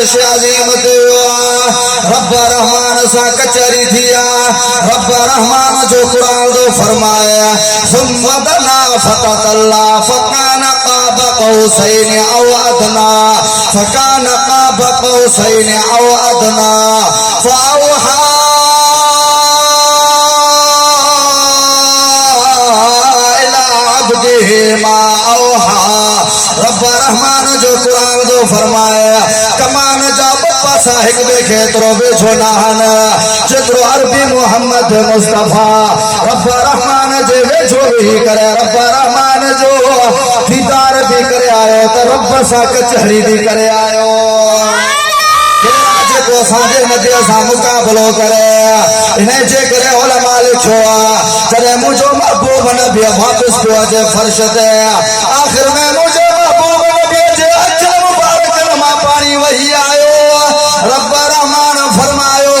अर्श अजीम ते रब रहमान सा कचरी थिया रब रहमान जो कुरान जो फरमाया सुम्मदना फततल्ला फकान क़ाब क़ौसैन औ अदना फकान क़ाब क़ौसैन औ अदना फ़अौहा इला अब्दिही मा औहा रब रहमान जो कुरान जो फरमाया कमान जा बप्पा साहिब देखे तो बेछो नाहन चित्रो अरबी मोहम्मद मुस्तफा रब रहमान जे वेछो भी करे रब रहमान जो दीदार भी करे आयो तो रब सा कचहरी भी करे आयो को साजे नदिया सा मुकाबलो करे इन्हें जे करे उलमा लिखो चले मुझो महबूब नबी वापस को अजे फर्श दे आखिर में मुझे महबूब नबी जे अचल मुबारक नमा पानी वही आयो रब रहमान फरमायो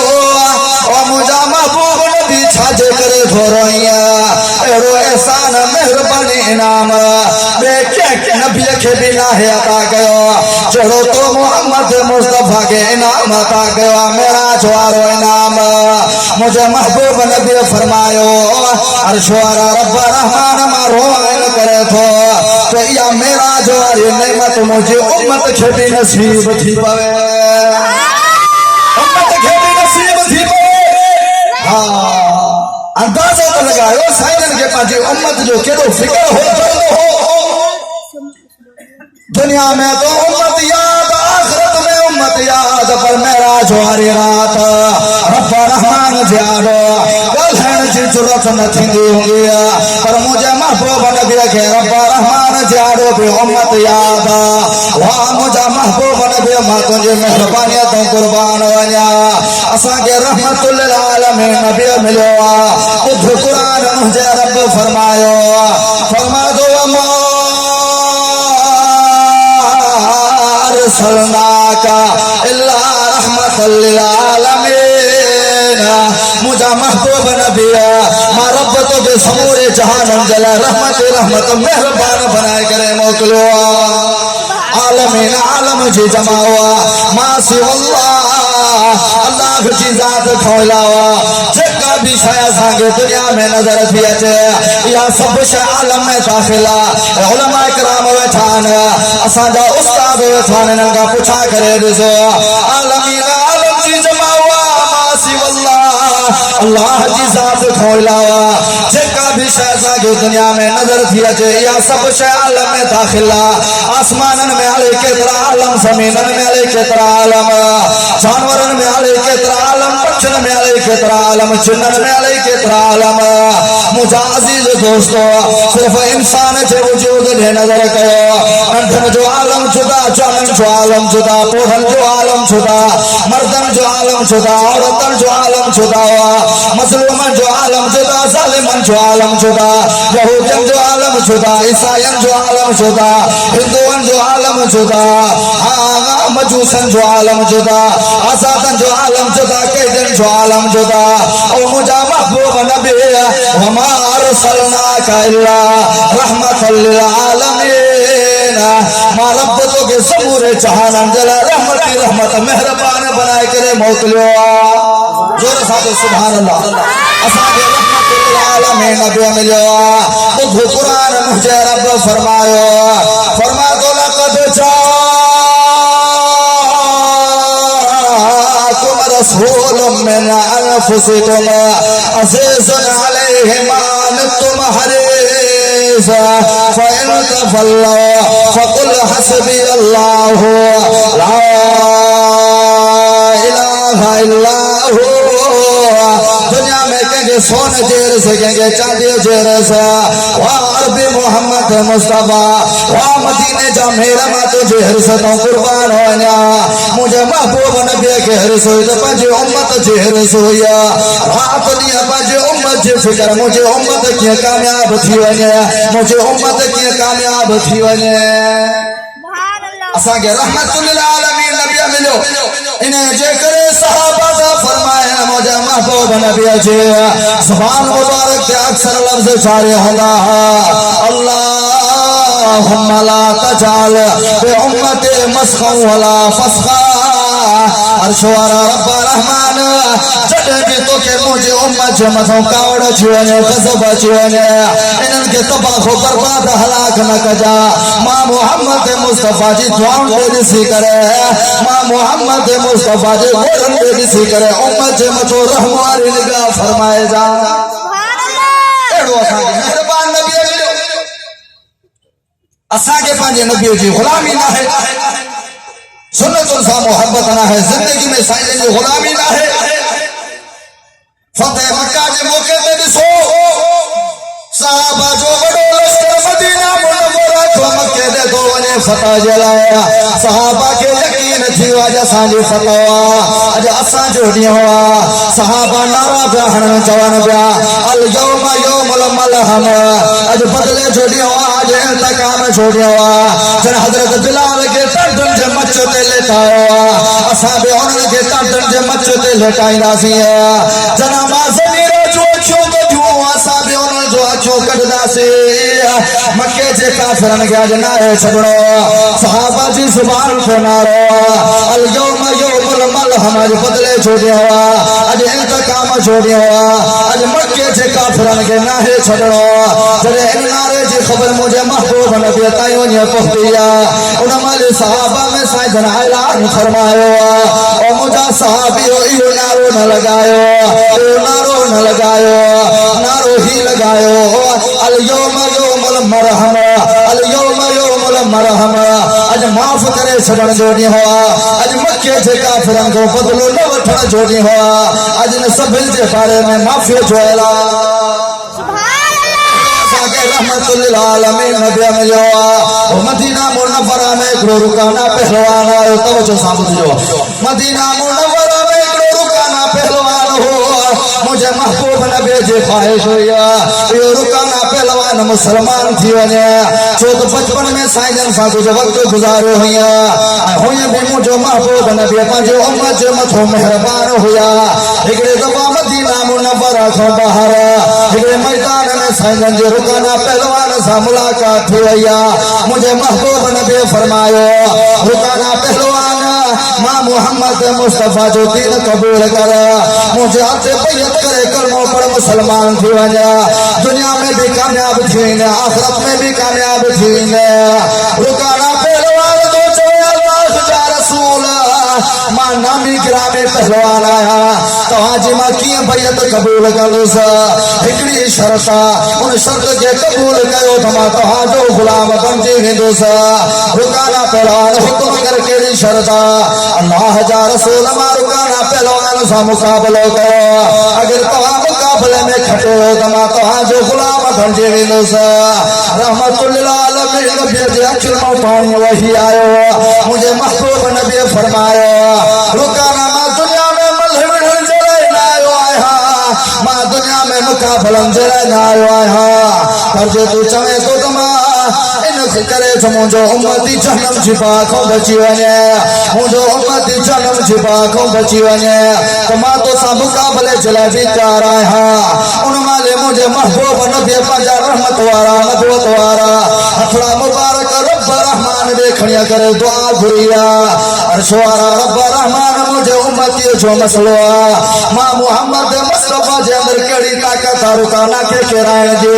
ओ मुझा महबूब नबी छाजे करे थोरोइया एरो एहसान मेहरबानी इनाम देखे नबी के बिना है अता कयो चलो तो मोहम्मद मुस्तफा के इनाम अता कयो मेरा छुआरो इनाम मुझे महबूब नबी फरमायो अर्श वाला रब रहमान मारो आइन करे तो या मेरा छुआरी नेमत मुझे उम्मत के भी नसीब थी पवे उम्मत के भी नसीब थी पवे हां अंदाजा तो लगायो साइलन के पास उम्मत जो केदो फिक्र हो दुनिया में तो उम्मत याद आखिरत में उम्मत याद पर मेरा जोहरी रात रब रहमान जानो गलहन जी जरूरत न थींदी होगी पर मुझे महबूब नबी के रब रहमान जानो भी उम्मत याद वाह मुझे महबूब नबी मां तुझे मेहरबानी तो कुर्बान वञा असा के रहमतुल लिल आलमीन नबी मिलो खुद कुरान मुझे रब फरमायो फरमा दो सल्लल्लाका इल्ला रहमतल लिल आलमीन मुझा महबूब नबी मां रब तो के समूरे जहान जला रहमत मेहरबान बनाए करे मोकलो आलमीन आलम जी जमावा मासी अल्लाह जी जात खोलावा जेका भी शय सांगे दुनिया में नजर थी अचे या सब शय आलम में दाखिला उलमा इकराम वेठान असा जा उस्ताद वेठान नंगा पूछा करे दिसो आलमीन आलम जी जमावा मासी अल्लाह जी जात खोलावा जेका भी शय सांगे दुनिया में नजर थी अचे या सब शय आलम में दाखिला आसमानन में अलग केतरा आलम जमीनन में अलग केतरा आलम जानवरन में अलग केतरा आलम पक्षन में अलग केतरा आलम जिन्नन में अलग केतरा आलम मुझा अजीज दोस्तों सिर्फ इंसान के वजूद ने नजर कयो अंधन जो आलम जुदा जानन जो आलम जुदा पोहन जो आलम जुदा मर्दन जो आलम जुदा औरतन जो आलम जुदा मजलूमन जो आलम जुदा जालिमन जो आलम जुदा यहूदियन जो आलम जुदा ईसाईयन जो आलम जुदा हिंदुअन जो आलम जुदा मजूसन जो आलम जुदा आजादन जो आलम जुदा कैदन जो आलम जुदा ओ मुझा महबूब नबी वमा अरसलनाका इल्ला रहमतल लिल आलमीन मां रब तो के समूरे जहान जला रहमत मेहरबान बनाए करे मोकलो जोर साथे सुभान अल्लाह असा के रहमतुल लिल आलमीन नबी मिलो तो कुरान मुझे रब फरमायो फरमा दो लक़द रसूल मिन अनफुसिकुम अज़ीज़ुन अलैहि मा अनतुम हरीस फ़इन तवल्लौ फ़क़ुल हस्बी अल्लाहु ला इलाहा इल्ला हु दुनिया में कहेंगे सोन जेर से कहेंगे चांदी जेर से वाह अरबी मोहम्मद मुस्तफा वाह मदीने जा मेरा मा तुझे हरस तो कुर्बान होया मुझे महबूब नबी के हरस हो तो पंजे उम्मत जे हरस होया रात दिया पंजे उम्मत जे फिकर मुझे उम्मत की कामयाब थी वने मुझे उम्मत की कामयाब थी वने असा के रहमतुल लिल आलमीन नबी मिलो इन्हें जे करे सहाबा दा फरमाया मुझे महबूब नबी जे जुबान मुबारक के अक्सर लफ्ज जारी होला अल्लाहुम्मा ला तजाल बि उम्मती मस्खा वला फस्खा अर्शवारा रब रहमान जॾहिं बि तोखे मुंहिंजे उम्मत जे मथां कावड़ अची वञे गज़ब अची वञे इन्हनि खे तबाह बर्बाद हलाक न कजा मां मोहम्मद मुस्तफ़ा जी दुआउनि खे ॾिसी करे मां मोहम्मद मुस्तफ़ा जे गोरनि खे ॾिसी करे उम्मत जे मथां रहम वारी निगाह फरमाए जा अहिड़ो असांखे महिरबान नबीअ मिलियो असांखे पंहिंजे नबीअ जी ग़ुलामी न आहे सुन्नतुनि सां मोहब्बत न आहे ज़िंदगी में साईं जी ग़ुलामी न आहे फतेह मक्का जे मौके ते ॾिसो सहाबा जो वॾो लश्कर मदीना मुनव्वरा खां मके ॾे थो वञे फतह जे लाइ सहाबा खे यकीन थी वियो अॼु असांजी फतह अॼु असांजो ॾींहुं आहे सहाबा नारा पिया हणनि चवनि पिया अल यौम यौमुल मलहम अॼु बदिले जो ॾींहुं आहे अॼु इंतकाम जो ॾींहुं आहे जन हज़रत बिलाल खे टंडुनि जे मच ते लेटायो आहे असां बि उन्हनि खे टंडुनि जे मच ते लेटाईंदासीं जन मां ज़मीर जो अखियूं कढियूं असां बि उन्हनि जो अखियूं कढंदासीं मके जे काफ़िरनि खे अॼु नाहे छॾिणो सहाबा जी ज़ुबान ते नारो अल यौम यौमुल मलहम अॼु बदिले जो ॾींहुं आहे अॼु इंतकाम जो ॾींहुं आहे अॼु मके जे काफ़िरनि खे नाहे छॾिणो जॾहिं इन नारे जी ख़बर मुंहिंजे महबूब नबी ताईं वञी पहुती आहे उन महिल सहाबा में साईं जन ऐलान फरमायो ओ मुंहिंजा सहाबियो इहो नारो न लॻायो इहो नारो न लॻायो नारो ही लगायो अल यौम यौमुल मरहम अल यौम यौमुल मरहम अज माफ करे छड़न जो ॾींहुं आहे अज मके जे काफ़िरनि खां बदिलो न वठण जो ॾींहुं आहे अज इन सभिनि जे बारे में माफ़ी जो ऐलान रहमतुल आलमीन नबी मिलियो आहे मदीना मुनव्वरा में हिकिड़ो रुकाना पहलवान आयो तवजो सां ॿुधजो मदीना मुनव्वरा में हिकिड़ो रुकाना पहलवान हो मुझे महबूब नबी जी ख्वाहिश हुई इहो रुकाना पहलवान मुसलमान थी वञे छो त बचपन में साईं जन सां कुझु वक़्तु गुज़ारियो हुई ऐं हुई बि मुंहिंजो महबूब नबी पंहिंजे उम्मत जे मथां महिरबान हुया हिकिड़े दफ़ा मदीना मुनव्वरा खां ॿाहिरि हिकिड़े मैदान में साईं जन जे रुकाना पहलवान सां मुलाक़ात थी वई मुझे महबूब नबी फरमायो रुकाना पहलवान मां मोहम्मद मुस्तफ़ा जो दीन कबूल कर मुझे हथे बैयत करे कलमो पर मुसलमान थी वञा दुनिया में भी कामयाब थी वञे आखिरत में भी कामयाब थी वञे रुकाना पहलवान तो चवे अल्लाह जा रसूल मां नामी गिरामी पहलवान आया तव्हांजी मां कीअं बैयत कबूल कंदुसि हिकिड़ी शर्त उन शर्त खे कबूल कयो त मां तव्हांजो गुलाम बणिजी वेंदुसि रुकाना पहलवान हुकुम कर कहिड़ी शर्त अल्लाह जा रसूल मां रुकाना पहलवान सां मुक़ाबलो कयो अगर तव्हां मुक़ाबले में खटो त मां तव्हांजो गुलाम बणिजी वेंदुसि रहमतुल आलमीन नबी जे अखियुनि मां पाणी वही आयो मुंहिंजे महबूब नबी फरमायो रुकाना मां दुनिया में मलहण जे लाइ न आयो आहियां मां दुनिया में मुक़ाबलनि जे लाइ न आयो आहियां पर जे तूं चवे थो त मां इन करे त मुंहिंजो उम्मती जहन्नम जी बाह खां बची वञे मुंहिंजो उम्मती जहन्नम जी बाह खां बची वञे त मां तोसां मुक़ाबले जे लाइ बि तयार आहियां उन महिल मुंहिंजे महबूब नबी पंहिंजा रहमत वारा नबूवत वारा हथड़ा मुबारक रब रहमान ॾे खणी करे दुआ घुरी अर्श वारा रब रहमान मुंहिंजे उम्मती जो मसलो आहे मां मोहम्मद मुस्तफ़ा जे अंदरि कहिड़ी ताक़त आहे रुकाना खे किराइण जी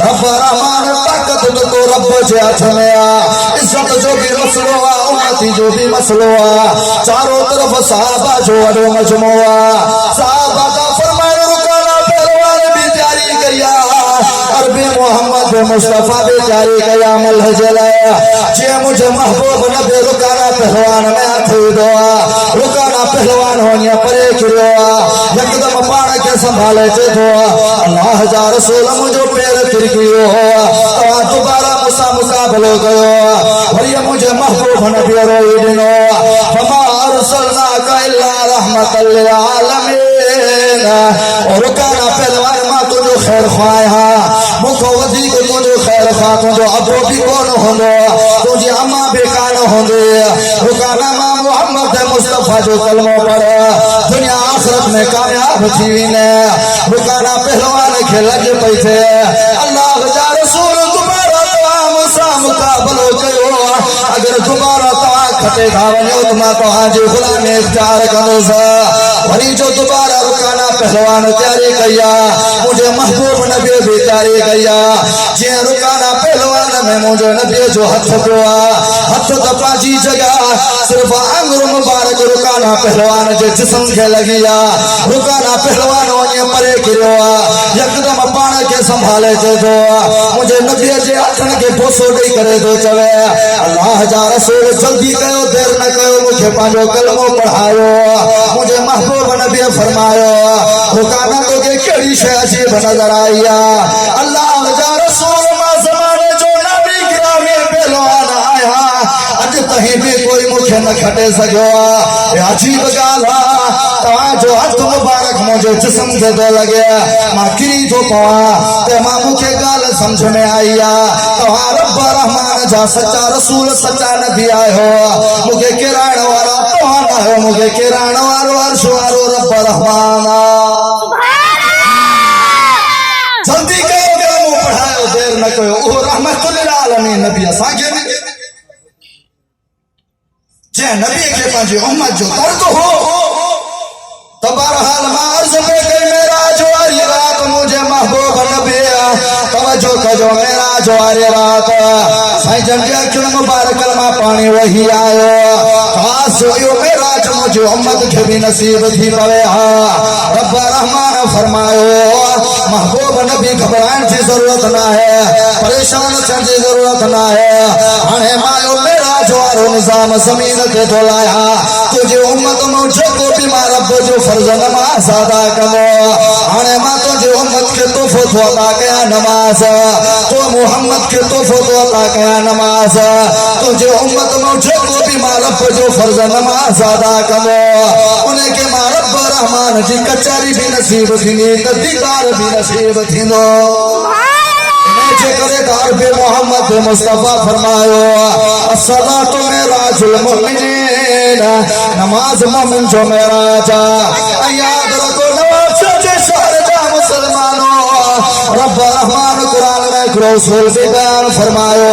रब रहमान ताक़त तो रब जे हथ में आहे इज़त जो भी मसलो आहे उम्मती जो भी मसलो आहे चारों तरफ सहाबा जो वॾो मजमो आहे सहाबा का फरमाइण रुकाना पहलवान भी जारी कई अरबी मोहम्मद मुस्तफ़ा भी जारी कई अमल जे लाइ जे मुझे महबूब नबी रुकाना पहलवान में हथ विधो आहे रुकाना पहलवान वञी परे किरियो आहे यकदम पाण खे संभाले चे थो अल्लाह जा रसूल मुंहिंजो पैर किरी वियो तव्हां दोबारा मूंसां मुक़ाबलो कयो वरी मुंहिंजे महबूब नबी रोई ॾिनो फमा अरसलनाका इल्ला रहमतल लिल आलमीन रुकाना पहलवान मां तुंहिंजो ख़ैर ख़्वाह आहियां मूंखां वधीक तुंहिंजो ख़ैर ख़्वाह तुंहिंजो अबो बि कोन हूंदो तुंहिंजी अम्मा बि कान हूंदी रुकाना मां मोहम्मद मुस्तफ़ा जो कलमो पढ़ दुनिया आखिरत में कामयाब थी वेंदे रुकाना पहलवान खे लॻ पई थिए अल्लाह जा रसूल दोबारा तव्हां मूंसां मुक़ाबलो कयो अगर दोबारा तव्हां खटे खावने तुमा तो आज गुलाम इख्तियार करो सा वरी जो दोबारा रुकाना पहलवान तैयारी कया मुझे महबूब नबी भी तैयारी कया जे रुकाना पहलवान में मुझे नबी जो हथ पिया हथ तो पाजी जगह सिर्फ आंगुर मुबारक रुकाना पहलवान जे जिस्म के लगिया रुकाना पहलवान वने परे किरो एकदम पाण के संभाले थे तो मुझे नबी जे हथन के बोसो दई करे तो चवे अल्लाह जा रसूल जल्दी कयो देर न कयो मुझे पांजो कलमो पढ़ायो मुझे महबूब नबी फरमायो रुकाना तो के केड़ी शय अजीब नजर आईया अल्लाह जा रसूल मा जमाने जो नबी गिरामी पहलवान आया अज तही भी कोई मुखे न खटे सको ये अजीब गाल तवा जो हथ मुबारक मुझे जिस्म के दो लगे मां किरी तो पवा ते मां मुखे गाल समझ में आईया तवा रब रहमान जा सच्चा रसूल सच्चा नबी आयो मुखे किराण वाला तवा ना हो मुखे किराण वालो अर्श वालो रब रहमान जल्दी कयो कलमो पढ़ायो देर न कयो ओ रहमतुल लिल आलमीन नबी असा के जे नबी के पांजी उम्मत जो दर्द हो तो बहरहाल अर्ज में गई मेरा जो वाली रात मुझे महबूब नबी तवज्जो कजो मेरा जो वाली रात साईं जन के अखिन मुबारक में पानी वही आयो खास यो मेरा जो मुझे उम्मत के भी नसीब थी पवे रब रहमान फरमायो महबूब नबी घबराने की जरूरत ना है परेशान होने की जरूरत ना है हने मायो मेरा जो निजाम जमीन के तो लाया तुझे उम्मत मुझे को बीमार रब जो फर्ज नमाज अदा करो हने मां तुझे उम्मत के तोहफो तो अदा किया नमाज तो मोहम्मद के तोहफो तो अदा किया नमाज तुझे उम्मत मुझे को बीमार रब जो फर्ज नमाज अदा करो उन्हें के मां रब रहमान जी कचहरी भी नसीब थी दीदार भी नसीब थी नो जे करे दार पे मोहम्मद मुस्तफा फरमायो अस्सलातु मेराजुल मुमिनीन नमाज मोमिन जो मेरा जा याद रखो नमाज जे शहर जा मुसलमानों रब रहमान कुरान में रसूल से बयान फरमायो